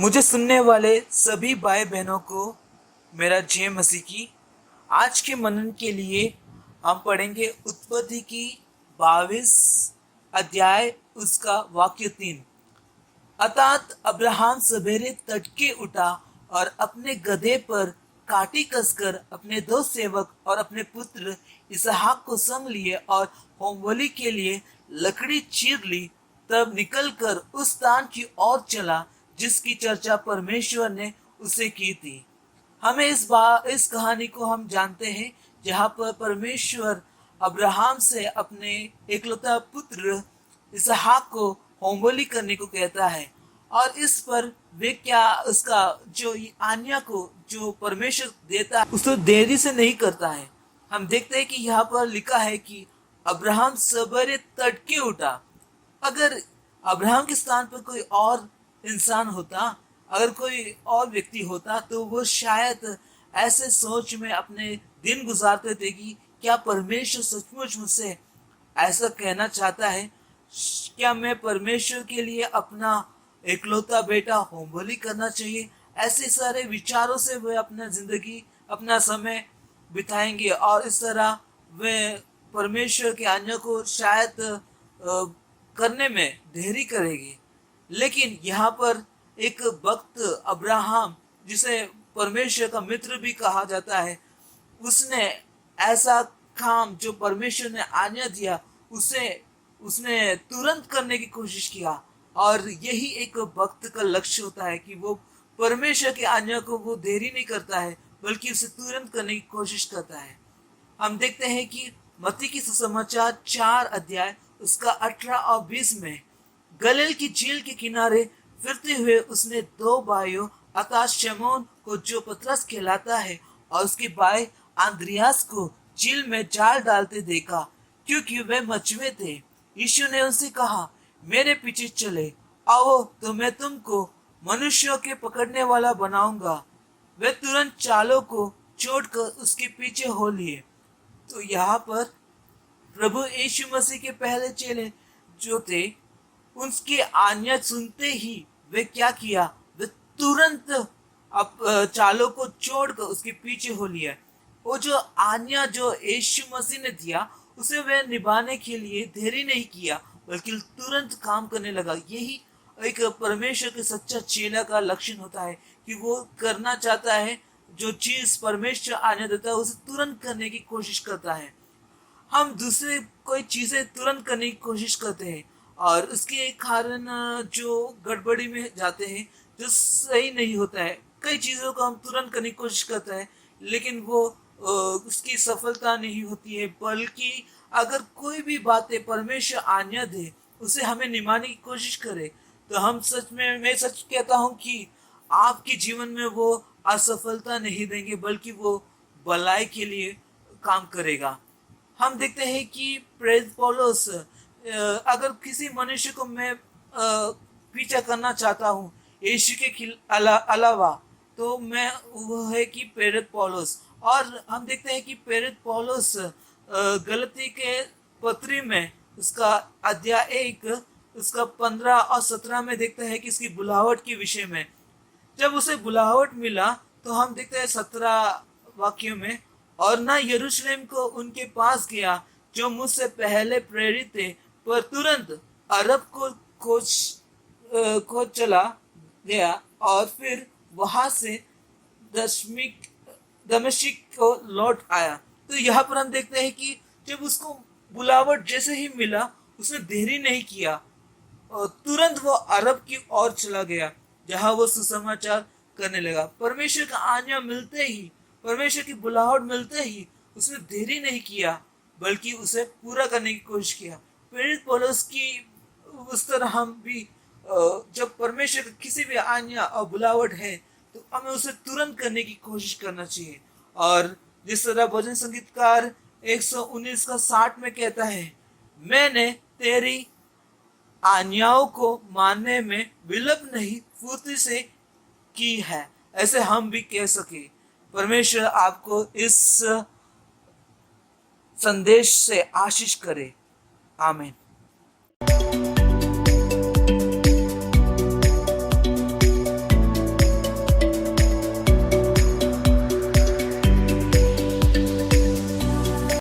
मुझे सुनने वाले सभी भाई बहनों को मेरा जय मसीह की। आज के मनन के लिए हम पढ़ेंगे उत्पत्ति की 22 अध्याय उसका वाक्य 3। अर्थात अब्राहम सवेरे तड़के उठा और अपने गधे पर काठी कसकर अपने दो सेवक और अपने पुत्र इसहाक को संग लिए और होमबलि के लिए लकड़ी चीर ली। तब निकलकर उस स्थान की ओर चला जिसकी चर्चा परमेश्वर ने उसे की थी। हमें इस कहानी को हम जानते हैं जहाँ पर परमेश्वर अब्राहम से अपने एकलौता पुत्र इसहाक को होमबलि करने को कहता है और इस पर वे क्या उसका जो आज्ञा को जो परमेश्वर देता है उसको देरी से नहीं करता है। हम देखते हैं कि यहाँ पर लिखा है कि अब्राहम सवेरे तड़के उठा। अगर अब्राहम के स्थान पर कोई और इंसान होता, अगर कोई और व्यक्ति होता तो वो शायद ऐसे सोच में अपने दिन गुजारते थे कि क्या परमेश्वर सचमुच मुझसे ऐसा कहना चाहता है, क्या मैं परमेश्वर के लिए अपना एकलौता बेटा होमबलि करना चाहिए। ऐसे सारे विचारों से वे अपना जिंदगी अपना समय बिताएंगे और इस तरह वे परमेश्वर की आज्ञा को शायद करने में देरी करेंगे। लेकिन यहाँ पर एक भक्त अब्राहम, जिसे परमेश्वर का मित्र भी कहा जाता है, उसने ऐसा काम जो परमेश्वर ने आज्ञा दिया उसने तुरंत करने की कोशिश किया। और यही एक भक्त का लक्ष्य होता है कि वो परमेश्वर की आज्ञा को वो देरी नहीं करता है बल्कि उसे तुरंत करने की कोशिश करता है। हम देखते हैं कि मत्ती की सुसमाचार 4 अध्याय उसका 18 और 20 में गलील की झील के किनारे फिरते हुए उसने दो भाइयों अर्थात शमौन को जो पतरस कहलाता है और उसके भाई अंद्रियास को झील में जाल डालते देखा क्योंकि वे मछुए थे। यीशु ने उनसे कहा, मेरे पीछे चले आओ तो मैं तुमको मनुष्यों के पकड़ने वाला बनाऊंगा। वे तुरंत चालों को छोड़कर उसके पीछे हो लिए। तो यहाँ पर प्रभु यीशु मसीह के पहले चेले जो थे उसकी आज्ञा सुनते ही वे क्या किया, वे तुरंत चालों को छोड़कर उसके पीछे हो लिया। वो जो आज्ञा जो यीशु मसीह ने दिया उसे वे निभाने के लिए देरी नहीं किया बल्कि तुरंत काम करने लगा। यही एक परमेश्वर के सच्चा चेला का लक्षण होता है कि वो करना चाहता है, जो चीज परमेश्वर आज्ञा देता है उसे तुरंत करने की कोशिश करता है। हम दूसरे कोई चीजें तुरंत करने की कोशिश करते हैं और उसके कारण जो गड़बड़ी में जाते हैं, जो सही नहीं होता है। कई चीज़ों को हम तुरंत करने की कोशिश करते हैं लेकिन वो उसकी सफलता नहीं होती है। बल्कि अगर कोई भी बातें परमेश्वर आज्ञा दे उसे हमें निभाने की कोशिश करे तो मैं सच कहता हूँ कि आपके जीवन में वो असफलता नहीं देंगे बल्कि वो भलाई के लिए काम करेगा। हम देखते हैं कि प्रेरित पौलुस, अगर किसी मनुष्य को मैं पीछा करना चाहता हूँ यीशु के अलावा तो मैं वो है कि प्रेरित पौलुस। और हम देखते हैं कि प्रेरित पौलुस गलती के पत्री में उसका अध्याय 1 उसका 15 और 17 में देखते हैं कि इसकी बुलाहट के विषय में जब उसे बुलाहट मिला तो हम देखते हैं 17 वाक्यों में, और न यरूशलेम को उनके पास गया जो मुझसे पहले प्रेरित थे, पर तुरंत अरब को खोज चला गया और फिर वहां से दमिश्क को लौट आया। तो यहाँ पर हम देखते हैं कि जब उसको बुलावट जैसे ही मिला उसने देरी नहीं किया और तुरंत वो अरब की ओर चला गया जहां वो सुसमाचार करने लगा। परमेश्वर का आज्ञा मिलते ही, परमेश्वर की बुलाहट मिलते ही उसने देरी नहीं किया बल्कि उसे पूरा करने की कोशिश किया। प्रेरित पौलुस की उस तरह हम भी जब परमेश्वर की किसी भी आज्ञा और बुलावट है तो हमें उसे तुरंत करने की कोशिश करना चाहिए। और जिस तरह भजन संगीतकार 119 का 60 में कहता है, मैंने तेरी आज्ञाओं को मानने में विलंब नहीं फुर्ती से की है, ऐसे हम भी कह सके। परमेश्वर आपको इस संदेश से आशीष करे। आमीन।